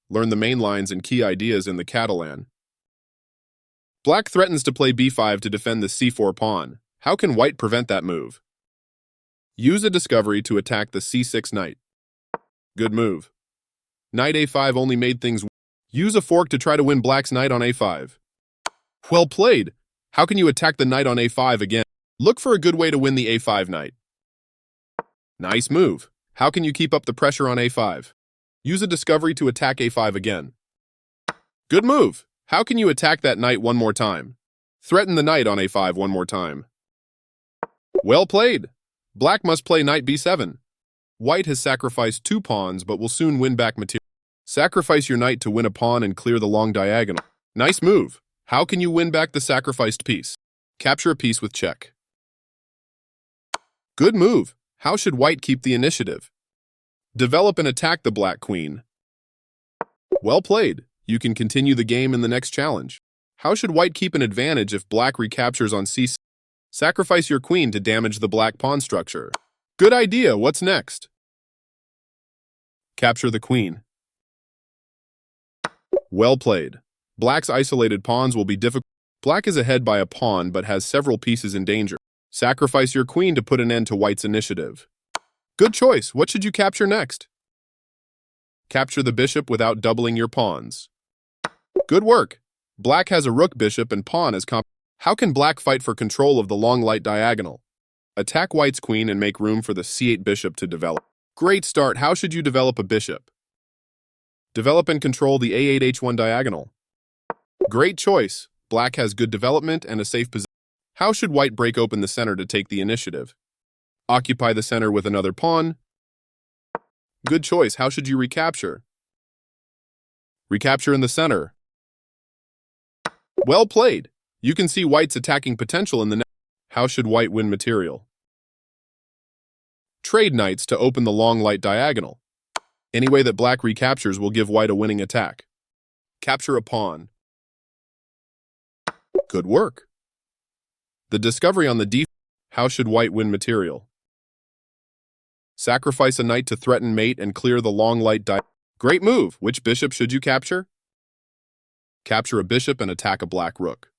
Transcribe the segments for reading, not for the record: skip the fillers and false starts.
Learn the main lines and key ideas in the Catalan. Black threatens to play b5 to defend the c4 pawn. How can white prevent that move? Use a discovery to attack the c6 knight. Good move. Knight a5 only made things. Use a fork to try to win black's knight on a5. Well played. How can you attack the knight on a5 again? Look for a good way to win the a5 knight. Nice move. How can you keep up the pressure on a5? Use a discovery to attack a5 again. Good move. How can you attack that knight one more time? Threaten the knight on a5 one more time. Well played. Black must play knight b7. White has sacrificed 2 pawns but will soon win back material. Sacrifice your knight to win a pawn and clear the long diagonal. Nice move. How can you win back the sacrificed piece? Capture a piece with check. Good move. How should white keep the initiative? Develop and attack the black queen. Well played. You can continue the game in the next challenge. How should white keep an advantage if black recaptures on c6? Sacrifice your queen to damage the black pawn structure. Good idea. What's next? Capture the queen. Well played. Black's isolated pawns will be difficult. Black is ahead by a pawn but has several pieces in danger. Sacrifice your queen to put an end to white's initiative. Good choice. What should you capture next? Capture the bishop without doubling your pawns. Good work. Black has a rook, bishop, and pawn as comp. How can black fight for control of the long light diagonal? Attack white's queen and make room for the c8 bishop to develop. Great start. How should you develop a bishop? Develop and control the a8 h1 diagonal. Great choice. Black has good development and a safe position. How should white break open the center to take the initiative? Occupy the center with another pawn. Good choice. How should you recapture? Recapture in the center. Well played. You can see white's attacking potential in the next. How should white win material? Trade knights to open the long light diagonal. Any way that black recaptures will give white a winning attack. Capture a pawn. Good work. The discovery on the d. How should white win material? Sacrifice a knight to threaten mate and clear the long light diagonal. Great move. Which bishop should you capture? Capture a bishop and attack a black rook.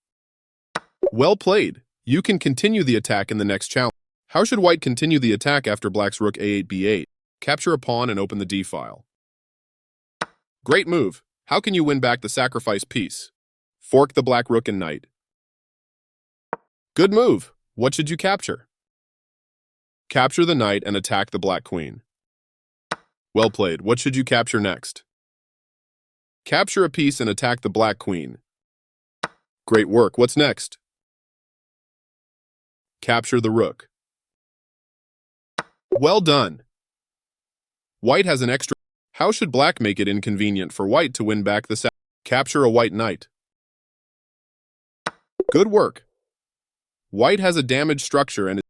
Well played. You can continue the attack in the next challenge. How should white continue the attack after black's rook a8 b8? Capture a pawn and open the d file. Great move. How can you win back the sacrifice piece? Fork the black rook and knight. Good move. What should you capture? Capture the knight and attack the black queen. Well played. What should you capture next? Capture a piece and attack the black queen. Great work. What's next? Capture the rook. Well done. White has an extra. How should black make it inconvenient for white to win back the Capture a white knight. Good work. White has a damaged structure and